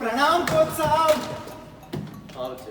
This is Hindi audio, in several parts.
प्रणाम कोच साहब। हाँ बच्चे,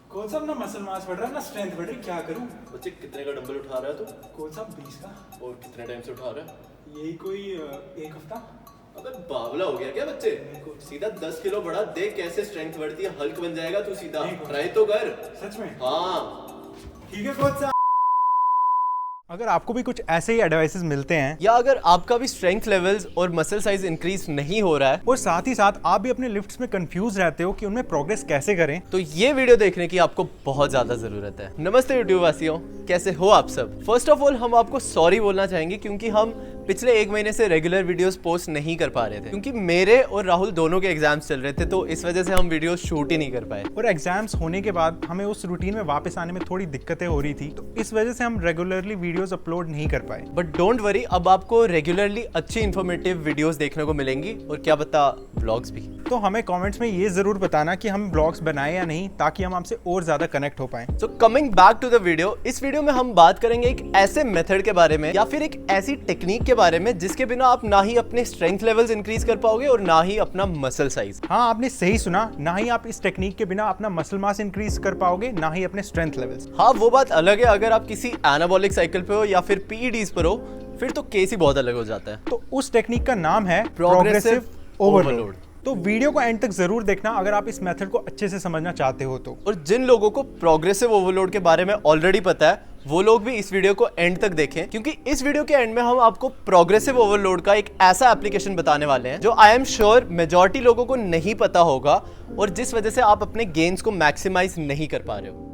कोच साहब ना मसल मास बढ़ रहा है ना स्ट्रेंथ बढ़ रही, क्या करूं? बच्चे कितने का डंबल उठा रहा है तू? कोच साहब 20 का। और कितने टाइम से उठा रहा है? यही कोई एक हफ्ता। अबे बावला हो गया क्या बच्चे? सीधा 10 किलो बढ़ा, देख कैसे स्ट्रेंथ बढ़ती है, हल्क बन जाएगा तू सीधा। ट्राई तो कर। सच में? हाँ ठीक है कोच साहब। अगर आपको भी कुछ ऐसे ही एडवाइसेस मिलते हैं या अगर आपका भी स्ट्रेंथ लेवल्स और मसल साइज इंक्रीज नहीं हो रहा है और साथ ही साथ आप भी अपने लिफ्ट्स में कंफ्यूज रहते हो कि उनमें प्रोग्रेस कैसे करें, तो ये वीडियो देखने की आपको बहुत ज्यादा जरूरत है। नमस्ते यूट्यूब वासियों, कैसे हो आप सब? फर्स्ट ऑफ ऑल हम आपको सॉरी बोलना चाहेंगे क्योंकि हम पिछले 1 महीने से रेगुलर वीडियोस पोस्ट नहीं कर पा रहे थे क्योंकि मेरे और राहुल दोनों के एग्जाम्स चल रहे थे, तो इस वजह से हम वीडियो शूट ही नहीं कर पाए। और एग्जाम्स होने के बाद हमें उस रूटीन में वापस आने में थोड़ी दिक्कतें हो रही थी, तो इस वजह से हम रेगुलरली वीडियोस अपलोड नहीं कर पाए। बट डोंट वरी, अब आपको रेगुलरली अच्छी इन्फॉर्मेटिव वीडियोस देखने को मिलेंगी और क्या पता व्लॉग्स भी। तो हमें कमेंट्स में ये जरूर बताना कि हम ब्लॉग्स बनाए या नहीं, ताकि हम आपसे और ज्यादा कनेक्ट हो पाए। So coming back to the video, इस वीडियो में हम बात करेंगे एक ऐसे मेथड के बारे में या फिर एक ऐसी टेक्निक के बारे में जिसके बिना आप ना ही अपने स्ट्रेंथ लेवल्स इंक्रीज कर पाओगे और ना ही अपना मसल साइज। हाँ, आपने सही सुना, ना ही आप इस टेक्निक के बिना अपना मसल मास इंक्रीज कर पाओगे, ना ही अपने स्ट्रेंथ लेवल्स। हाँ, वो बात अलग है अगर आप किसी एनाबॉलिक साइकिल पे हो या फिर पीईडीज पर हो, फिर तो केस ही बहुत अलग हो जाता है। तो उस टेक्निक का नाम है प्रोग्रेसिव ओवरलोड। तो वीडियो को एंड तक जरूर देखना अगर आप इस मेथड को अच्छे से समझना चाहते हो तो। और जिन लोगों को प्रोग्रेसिव ओवरलोड के बारे में ऑलरेडी पता है, वो लोग भी इस वीडियो को एंड तक देखें क्योंकि इस वीडियो के एंड में हम आपको प्रोग्रेसिव ओवरलोड का एक ऐसा एप्लीकेशन बताने वाले हैं जो आई एम श्योर मेजॉरिटी लोगों को नहीं पता होगा और जिस वजह से आप अपने गेन्स को मैक्सिमाइज नहीं कर पा रहे हो।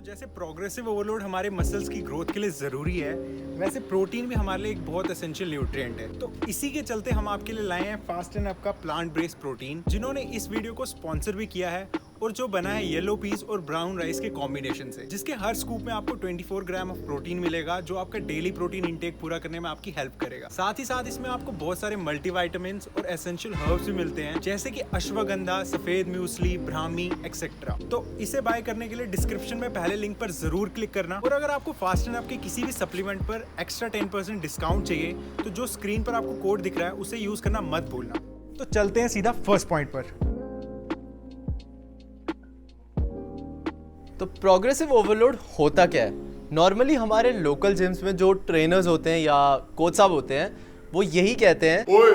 जैसे प्रोग्रेसिव ओवरलोड हमारे मसल्स की ग्रोथ के लिए जरूरी है, वैसे प्रोटीन भी हमारे लिए एक बहुत एसेंशियल न्यूट्रिएंट है। तो इसी के चलते हम आपके लिए लाए हैं फास्ट एंड अप का प्लांट बेस्ड प्रोटीन, जिन्होंने इस वीडियो को स्पॉन्सर भी किया है और जो बना है येलो पीस और ब्राउन राइस के कॉम्बिनेशन से, जिसके हर स्कूप में आपको 24 ग्राम ऑफ प्रोटीन मिलेगा, जो आपका डेली प्रोटीन इंटेक पूरा करने में आपकी हेल्प करेगा। साथ ही साथ इसमें आपको बहुत सारे मल्टीविटामिन्स और एसेंशियल हर्ब्स भी मिलते हैं, जैसे कि अश्वगंधा, सफेद म्यूसली, ब्राह्मी एक्सेट्रा। तो इसे बाय करने के लिए डिस्क्रिप्शन में पहले लिंक पर जरूर क्लिक करना। और अगर आपको फास्ट एंड अप के किसी भी सप्लीमेंट पर एक्स्ट्रा 10% डिस्काउंट चाहिए, तो जो स्क्रीन पर आपको कोड दिख रहा है उसे यूज करना मत भूलना। तो चलते हैं सीधा फर्स्ट पॉइंट पर। तो प्रोग्रेसिव ओवरलोड होता क्या है? नॉर्मली हमारे लोकल जिम्स में जो ट्रेनर्स होते हैं या कोच साहब होते हैं, वो यही कहते हैं, ओए,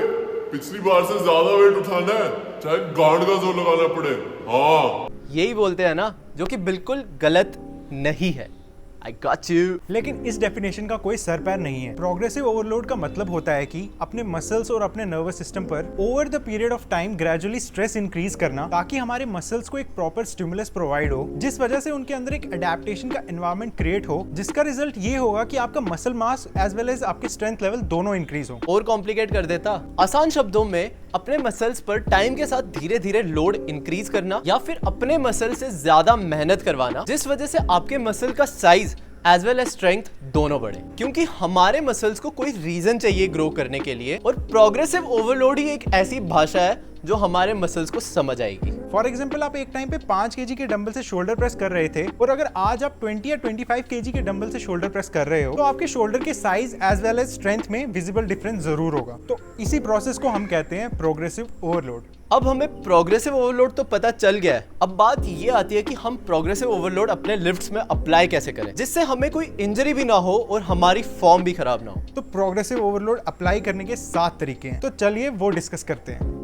पिछली बार से ज्यादा वेट उठाना है, चाहे गार्ड का जोर लगाना पड़े। हाँ, यही बोलते हैं ना, जो कि बिल्कुल गलत नहीं है। I got you. लेकिन इस डेफिनेशन का कोई सर पैर नहीं है। प्रोग्रेसिव ओवरलोड का मतलब होता है कि अपने मसल्स और अपने नर्वस सिस्टम पर over the period of time gradually stress increase करना, ताकि हमारे मसल्स को एक प्रॉपर स्टिमुलस प्रोवाइड हो, जिस वजह से उनके अंदर एक अडेप्टेशन का एनवायरनमेंट क्रिएट हो, जिसका रिजल्ट ये होगा कि आपका muscle mass as well as आपके स्ट्रेंथ लेवल दोनों इंक्रीज हो। और कॉम्प्लिकेट कर देता, आसान शब्दों में अपने मसल्स पर टाइम के साथ धीरे धीरे लोड इंक्रीज करना या फिर अपने मसल से ज्यादा मेहनत करवाना, जिस वजह से आपके मसल का size as well as strength दोनों बढ़े। क्योंकि हमारे मसल्स को कोई रीजन चाहिए ग्रो करने के लिए, और प्रोग्रेसिव ओवरलोड ही एक ऐसी भाषा है जो हमारे मसल्स को समझ आएगी। फॉर एग्जाम्पल, आप एक टाइम पे 5 kg के डंबल से शोल्डर प्रेस कर रहे थे, और अगर आज आप 20 या 25 kg के डंबल से शोल्डर प्रेस कर रहे हो, तो आपके शोल्डर के size as well as strength में विजिबल डिफरेंस जरूर होगा। तो इसी प्रोसेस को हम कहते हैं प्रोग्रेसिव ओवरलोड। अब हमें प्रोग्रेसिव ओवरलोड तो पता चल गया है, अब बात ये आती है कि हम प्रोग्रेसिव ओवरलोड अपने लिफ्ट्स में अप्लाई कैसे करें जिससे हमें कोई इंजरी भी ना हो और हमारी फॉर्म भी खराब ना हो। तो प्रोग्रेसिव ओवरलोड अप्लाई करने के 7 तरीके हैं, तो चलिए वो डिस्कस करते हैं।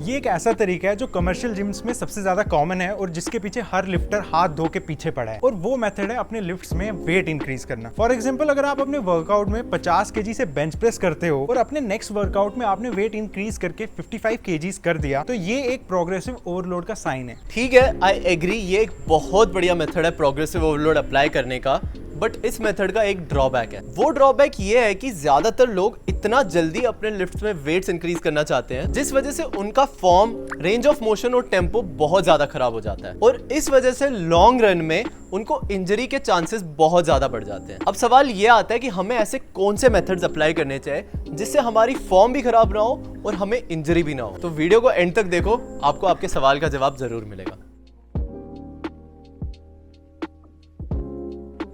ये एक ऐसा तरीका है जो कमर्शियल जिम्स में सबसे ज्यादा कॉमन है और जिसके पीछे हर लिफ्टर हाथ धो के पीछे पड़ा है, और वो मेथड है अपने लिफ्ट्स में वेट इंक्रीज करना। फॉर एग्जांपल, अगर आप अपने वर्कआउट में 50 kg से बेंच प्रेस करते हो और अपने नेक्स्ट वर्कआउट में आपने वेट इंक्रीज करके 55 kg कर दिया, तो ये एक प्रोग्रेसिव ओवरलोड का साइन है। ठीक है, आई एग्री, ये एक बहुत बढ़िया मेथड है प्रोग्रेसिव ओवरलोड अप्लाई करने का, बट इस मेथड का एक ड्रॉबैक है। वो ड्रॉबैक ये है कि ज्यादातर लोग इतना जल्दी अपने लिफ्ट्स में वेट्स इंक्रीज करना चाहते हैं, जिस वजह से उनका फॉर्म, रेंज ऑफ मोशन और टेम्पो बहुत ज्यादा खराब हो जाता है, और इस वजह से लॉन्ग रन में उनको इंजरी के चांसेस बहुत ज्यादा बढ़ जाते हैं। अब सवाल ये आता है कि हमें ऐसे कौन से मेथड्स अप्लाई करने चाहिए जिससे हमारी फॉर्म भी खराब ना हो और हमें इंजरी भी ना हो। तो वीडियो को एंड तक देखो, आपको आपके सवाल का जवाब जरूर मिलेगा।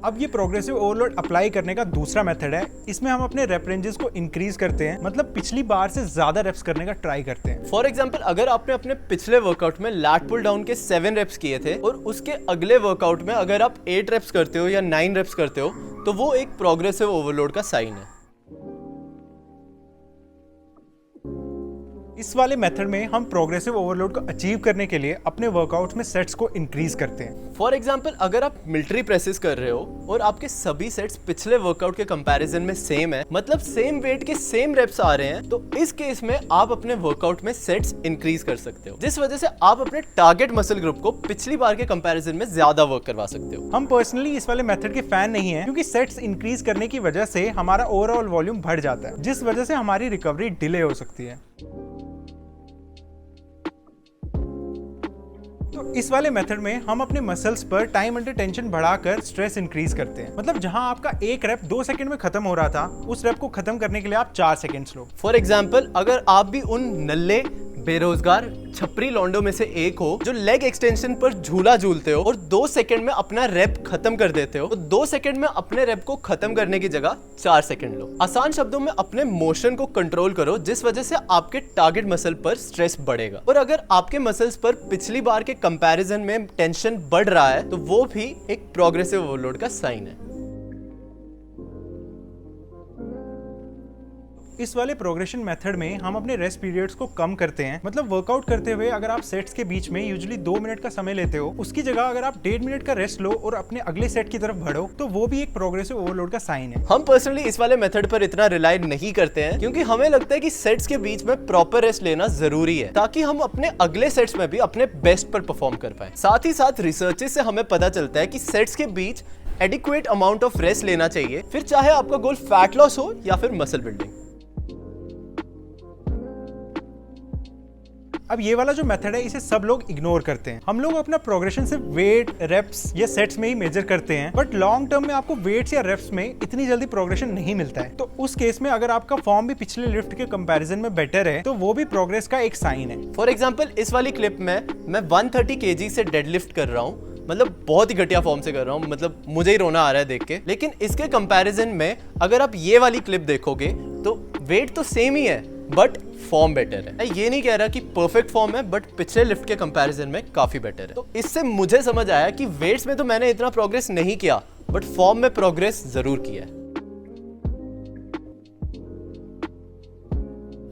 अब ये प्रोग्रेसिव ओवरलोड अप्लाई करने का दूसरा मेथड है। इसमें हम अपने रेप रेंजेस को इंक्रीज करते हैं, मतलब पिछली बार से ज्यादा रेप्स करने का ट्राई करते हैं। फॉर एग्जाम्पल, अगर आपने अपने पिछले वर्कआउट में लैट पुल डाउन के 7 रेप्स किए थे और उसके अगले वर्कआउट में अगर आप 8 रेप्स करते हो या 9 रेप्स करते हो, तो वो एक प्रोग्रेसिव ओवरलोड का साइन है। इस वाले मेथड में हम प्रोग्रेसिव ओवरलोड को अचीव करने के लिए अपने वर्कआउट में सेट्स को इंक्रीज करते हैं। फॉर एग्जाम्पल, अगर आप मिलिट्री प्रेसेस कर रहे हो और आपके सभी सेट्स पिछले वर्कआउट के कंपैरिजन में सेम है, मतलब सेम वेट के सेम रेप्स आ रहे हैं, तो इस केस में आप अपने वर्कआउट में सेट्स इंक्रीज कर सकते हो, जिस वजह से आप अपने टारगेट मसल ग्रुप को पिछली बार के कंपैरिजन में ज्यादा वर्क करवा सकते हो। हम पर्सनली इस वाले मेथड के फैन नहीं है, क्योंकि सेट्स इंक्रीज करने की वजह से हमारा ओवरऑल वॉल्यूम बढ़ जाता है, जिस वजह से हमारी रिकवरी डिले हो सकती है। तो इस वाले मेथड में हम अपने मसल्स पर टाइम अंडर टेंशन बढ़ाकर स्ट्रेस इंक्रीज करते हैं। मतलब जहां आपका एक रेप 2 सेकंड में खत्म हो रहा था, उस रेप को खत्म करने के लिए आप 4 सेकंड्स लो। फॉर एग्जाम्पल, अगर आप भी उन नल्ले बेरोजगार छपरी लौंडों में से एक हो जो लेग एक्सटेंशन पर झूला झूलते हो और 2 सेकंड में अपना रेप खत्म कर देते हो, तो 2 सेकंड में अपने रेप को खत्म करने की जगह 4 सेकंड लो। आसान शब्दों में अपने मोशन को कंट्रोल करो, जिस वजह से आपके टारगेट मसल पर स्ट्रेस बढ़ेगा। और अगर आपके मसल्स पर पिछली बार के कंपैरिजन में टेंशन बढ़ रहा है, तो वो भी एक प्रोग्रेसिव ओवरलोड का साइन है। इस वाले प्रोग्रेशन मेथड में हम अपने रेस्ट पीरियड्स को कम करते हैं। मतलब वर्कआउट करते हुए अगर आप सेट्स के बीच में यूजुअली 2 मिनट का समय लेते हो, उसकी जगह अगर आप 1.5 मिनट का रेस्ट लो और अपने अगले सेट की तरफ बढ़ो, तो वो भी एक प्रोग्रेसिव ओवरलोड का साइन है। हम पर्सनली इस वाले मेथड पर इतना रिलाई नहीं करते हैं, क्योंकि हमें लगता है कि सेट्स के बीच में प्रॉपर रेस्ट लेना जरूरी है, ताकि हम अपने अगले सेट्स में भी अपने बेस्ट पर परफॉर्म कर पाए। साथ ही साथ रिसर्चेस से हमें पता चलता है कि सेट्स के बीच एडिक्वेट अमाउंट ऑफ रेस्ट लेना चाहिए, फिर चाहे आपका गोल फैट लॉस हो या फिर मसल बिल्डिंग। अब ये वाला जो मेथड है, इसे सब लोग इग्नोर करते हैं। हम लोग अपना प्रोग्रेशन सिर्फ वेट, रेप्स या सेट्स में ही मेजर करते हैं, बट लॉन्ग टर्म में आपको वेट्स या रेप्स में इतनी जल्दी प्रोग्रेशन नहीं मिलता है। तो उस केस में अगर आपका फॉर्म भी पिछले लिफ्ट के कंपैरिजन में बेटर है, तो वो भी प्रोग्रेस का एक साइन है। फॉर एग्जाम्पल, इस वाली क्लिप में मैं 130 kg से डेडलिफ्ट कर रहा हूँ, मतलब बहुत ही घटिया फॉर्म से कर रहा हूँ, मतलब मुझे ही रोना आ रहा है देख के। लेकिन इसके कंपैरिजन में अगर आप ये वाली क्लिप देखोगे, तो वेट तो सेम ही है, बट फॉर्म बेटर है। मैं ये नहीं कह रहा कि परफेक्ट फॉर्म है, बट पिछले लिफ्ट के कंपैरिजन में काफी बेटर है। तो इससे मुझे समझ आया कि वेट्स में तो मैंने इतना प्रोग्रेस नहीं किया, बट फॉर्म में प्रोग्रेस जरूर किया है।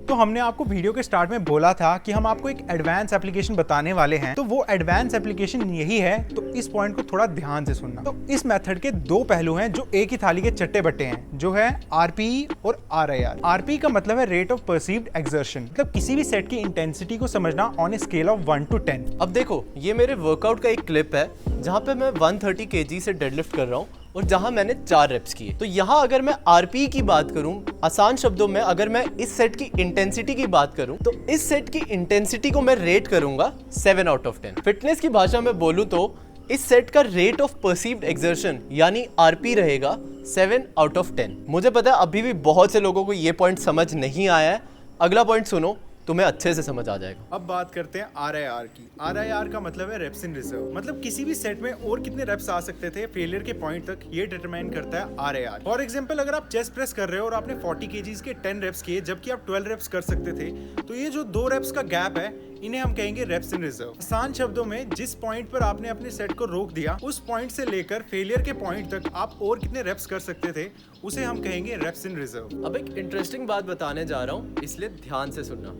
तो हमने आपको वीडियो के स्टार्ट में बोला था कि हम आपको एक एडवांस एप्लीकेशन बताने वाले हैं, तो वो एडवांस एप्लीकेशन यही है। तो इस पॉइंट को थोड़ा ध्यान से सुनना। तो इस मेथड के 2 पहलू हैं जो एक ही थाली के चट्टे बट्टे हैं, जो है आरपीई और आरआईआर। आरपीई का मतलब है रेट ऑफ परसीव्ड एक्सर्शन, मतलब किसी भी सेट की इंटेंसिटी को समझना on a scale of 1 to 10। अब देखो, ये मेरे वर्कआउट का एक क्लिप है जहां पे मैं 130 kg से डेडलिफ्ट कर रहा हूँ और जहां मैंने 4 रेप्स किए। तो यहां अगर मैं आरपी की बात करूं, आसान शब्दों में अगर मैं इस सेट की इंटेंसिटी की बात करूं, तो इस सेट की इंटेंसिटी को मैं रेट करूंगा 7 out of 10। फिटनेस की भाषा में बोलूं तो इस सेट का रेट ऑफ परसीव्ड एक्सर्शन यानी आरपी रहेगा 7 out of 10। मुझे पता है अभी भी बहुत से लोगों को ये पॉइंट समझ नहीं आया है, अगला पॉइंट सुनो, तुम्हें अच्छे से समझ आ जाएगा। अब बात करते हैं आरआईआर की। आरआईआर का मतलब है रेप्स इन रिजर्व, मतलब किसी भी सेट में और कितने रेप्स आ सकते थे फेलियर के पॉइंट तक, ये डिटरमाइन करता है आरआईआर। फॉर एग्जांपल, अगर आप चेस्ट प्रेस कर रहे हो और आपने 40 kg के 10 रेप्स किए जबकि आप 12 रेप्स कर सकते थे, तो ये जो 2 रेप्स का गैप है, इन्हें हम कहेंगे रेप्स इन रिजर्व। आसान शब्दों में, जिस पॉइंट पर आपने अपने सेट को रोक दिया, उस पॉइंट से लेकर फेलियर के पॉइंट तक आप और कितने रेप्स कर सकते थे, उसे हम कहेंगे रेप्स इन रिजर्व। अब एक इंटरेस्टिंग बात बताने जा रहा हूँ, इसलिए ध्यान से सुनना।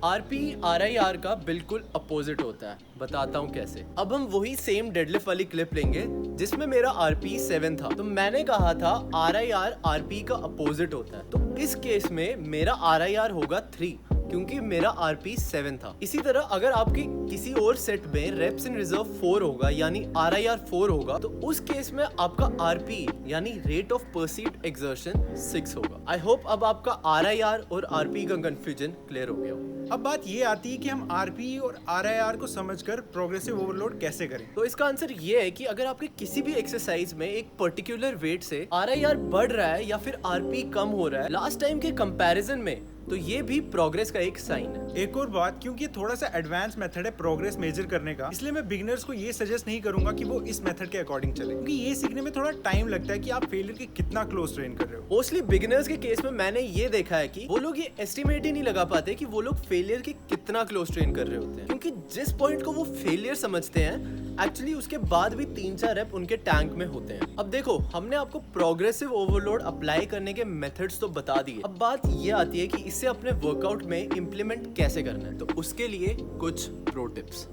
आरपी आरआईआर का बिल्कुल अपोजिट होता है, बताता हूँ कैसे। अब हम वही सेम डेडलिफ्ट वाली क्लिप लेंगे जिसमें मेरा आरपी 7 था। तो मैंने कहा था आरआईआर आरपी का अपोजिट होता है, तो इस केस में मेरा आरआईआर होगा 3, क्योंकि मेरा आरपी 7 था। इसी तरह अगर आपके किसी और सेट में रेप्स इन रिजर्व 4 होगा यानी आरआईआर 4 होगा, तो उस केस में आपका आरपी यानी रेट ऑफ परसीव्ड एक्सर्शन 6 होगा। आई होप अब आपका आरआईआर और आरपी का कंफ्यूजन क्लियर हो गया हो। अब बात ये आती है कि हम आरपी और आरआईआर को समझकर प्रोग्रेसिव ओवरलोड कैसे करें। तो इसका आंसर ये है कि अगर आपके किसी भी एक्सरसाइज में एक पर्टिकुलर वेट से आरआईआर बढ़ रहा है या फिर आरपी कम हो रहा है, लास्ट टाइम के कंपैरिजन में तो ये भी प्रोग्रेस का एक साइन है। एक और बात, क्योंकि ये थोड़ा सा एडवांस मेथड है प्रोग्रेस मेजर करने का, इसलिए मैं बिगिनर्स को ये सजेस्ट नहीं करूंगा कि वो इस मेथड के अकॉर्डिंग चले, क्योंकि ये सीखने में थोड़ा टाइम लगता है कि आप फेलियर के कितना क्लोज ट्रेन कर रहे हो। मोस्टली बिगिनर्स के केस में मैंने ये देखा है कि वो लोग ये एस्टिमेट ही नहीं लगा पाते कि वो लोग फेलियर के कितना क्लोज ट्रेन कर रहे होते हैं, क्योंकि जिस पॉइंट को वो फेलियर समझते हैं एक्चुअली उसके बाद भी 3-4 रेप उनके टैंक में होते हैं। अब देखो, हमने आपको प्रोग्रेसिव ओवरलोड अप्लाई करने के मेथड्स तो बता दिए, अब बात ये आती है कि इसे अपने वर्कआउट में इंप्लीमेंट कैसे करना है। तो उसके लिए कुछ प्रो टिप्स।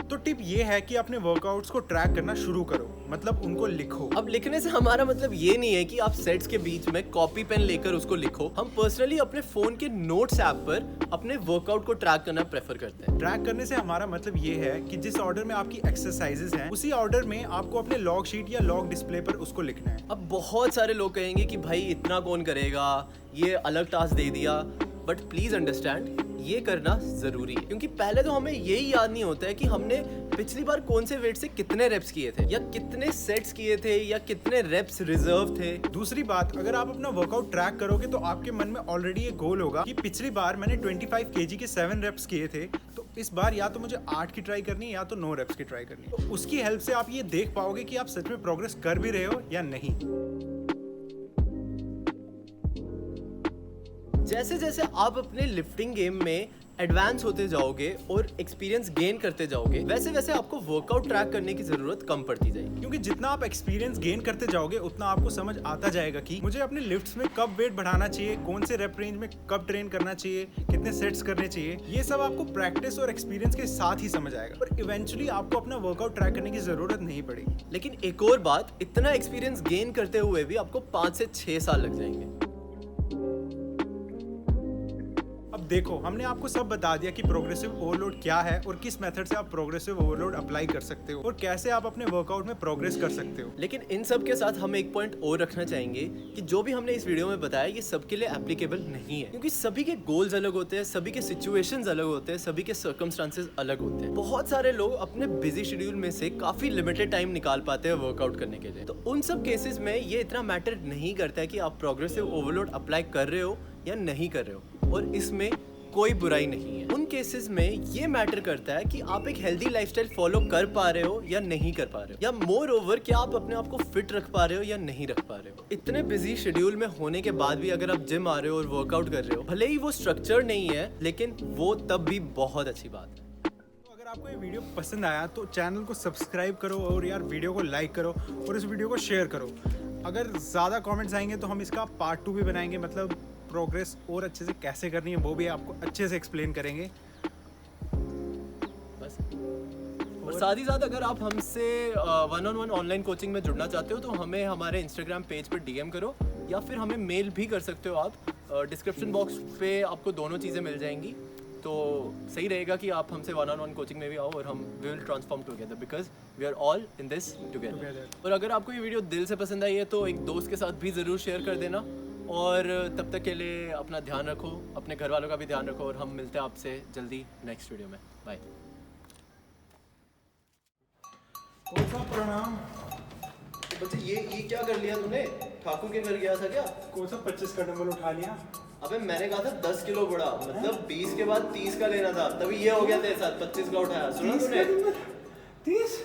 तो टिप ये है कि अपने वर्कआउट्स को ट्रैक करना शुरू करो, मतलब उनको लिखो। अब लिखने से हमारा मतलब ये नहीं है कि आप सेट्स के बीच में कॉपी पेन लेकर उसको लिखो। हम पर्सनली अपने फोन के नोट्स ऐप पर अपने वर्कआउट को ट्रैक करना प्रेफर करते हैं। ट्रैक करने से हमारा मतलब ये है कि जिस ऑर्डर में आपकी एक्सरसाइजेस हैं, उसी ऑर्डर में आपको अपने लॉग शीट या लॉग डिस्प्ले पर उसको लिखना है। अब बहुत सारे लोग कहेंगे कि भाई इतना कौन करेगा, ये अलग टास्क दे दिया, बट प्लीज अंडरस्टैंड ये करना जरूरी है, क्योंकि पहले तो हमें यही याद नहीं होता है कि हमने पिछली बार कौन से वेट से कितने रेप्स किए थे, या कितने सेट्स किए थे, या कितने रेप्स रिजर्व थे। दूसरी बात, अगर आप अपना वर्कआउट ट्रैक करोगे तो आपके मन में ऑलरेडी एक गोल होगा कि पिछली बार मैंने 25 kg के 7 रेप्स किए थे, तो इस बार या तो मुझे 8 की ट्राई करनी है या तो 9 रेप्स की ट्राई करनी है। तो उसकी हेल्प से आप ये देख पाओगे कि आप सच में प्रोग्रेस कर भी रहे हो या नहीं। जैसे जैसे आप अपने लिफ्टिंग गेम में एडवांस होते जाओगे और एक्सपीरियंस गेन करते जाओगे, वैसे वैसे आपको वर्कआउट ट्रैक करने की जरूरत कम पड़ती जाएगी, क्योंकि जितना आप एक्सपीरियंस गेन करते जाओगे उतना आपको समझ आता जाएगा कि मुझे अपने लिफ्ट्स में कब वेट बढ़ाना चाहिए, कौन से रेप रेंज में कब ट्रेन करना चाहिए, कितने सेट्स करने चाहिए। ये सब आपको प्रैक्टिस और एक्सपीरियंस के साथ ही समझ आएगा, पर इवेंचुअली आपको अपना वर्कआउट ट्रैक करने की जरूरत नहीं पड़ेगी। लेकिन एक और बात, इतना एक्सपीरियंस गेन करते हुए भी आपको 5 से 6 साल लग जाएंगे। अब देखो, हमने आपको सब बता दिया कि प्रोग्रेसिव ओवरलोड क्या है और किस मेथड से आप प्रोग्रेसिव ओवरलोड अप्लाई कर सकते हो और कैसे आप अपने वर्कआउट में प्रोग्रेस कर सकते हो। लेकिन इन सब के साथ हम एक पॉइंट और रखना चाहेंगे कि जो भी हमने इस वीडियो में बताया ये सबके लिए एप्लीकेबल नहीं है, क्योंकि सभी के गोल्स अलग होते हैं, सभी के सिचुएशंस अलग होते हैं, सभी के सर्कमस्टांसेस अलग होते हैं। बहुत सारे लोग अपने बिजी शेड्यूल में से काफी लिमिटेड टाइम निकाल पाते हैं वर्कआउट करने के लिए, तो उन सब केसेस में ये इतना मैटर नहीं करता है कि आप प्रोग्रेसिव ओवरलोड अप्लाई कर रहे हो या नहीं कर रहे हो, और इसमें कोई बुराई नहीं है। उन केसेस में ये मैटर करता है कि आप एक हेल्दी लाइफस्टाइल फॉलो कर पा रहे हो या नहीं कर पा रहे हो, या मोर ओवर क्या आप अपने आप को फिट रख पा रहे हो या नहीं रख पा रहे हो। इतने बिजी शेड्यूल में होने के बाद भी अगर आप जिम आ रहे हो और वर्कआउट कर रहे हो, भले ही वो स्ट्रक्चर नहीं है, लेकिन वो तब भी बहुत अच्छी बात है। तो अगर आपको ये वीडियो पसंद आया तो चैनल को सब्सक्राइब करो और यार वीडियो को लाइक करो और इस वीडियो को शेयर करो। अगर ज़्यादा कमेंट्स आएंगे तो हम इसका पार्ट 2 भी बनाएंगे, मतलब प्रोग्रेस और अच्छे से कैसे करनी है वो भी आपको अच्छे से एक्सप्लेन करेंगे। बस और साथ ही साथ अगर आप हमसे 1-on-1 ऑनलाइन कोचिंग में जुड़ना चाहते हो तो हमें हमारे इंस्टाग्राम पेज पर डीएम करो, या फिर हमें मेल भी कर सकते हो आप। डिस्क्रिप्शन बॉक्स पे आपको दोनों चीज़ें मिल जाएंगी, तो सही रहेगा कि आप हमसे 1-on-1 कोचिंग में भी आओ और हम we will transform together, because we are all in this together. और अगर आपको ये वीडियो दिल से पसंद आई है तो एक दोस्त के साथ भी ज़रूर शेयर कर देना, और तब तक के लिए अपना ध्यान रखो, अपने घर वालों का भी ध्यान रखो, और हम मिलते हैं आपसे जल्दी नेक्स्ट वीडियो में। बाय। प्रणाम। बच्चे ये क्या कर लिया तूने? ठाकुर के घर गया था क्या? कौन सा 25 का डंबल उठा लिया? अबे मैंने कहा था 10 किलो बड़ा, मतलब 20 के बाद 30 का लेना था, तभी ये हो गया तेरे साथ, 25 का उठाया। सुना तूने? 30?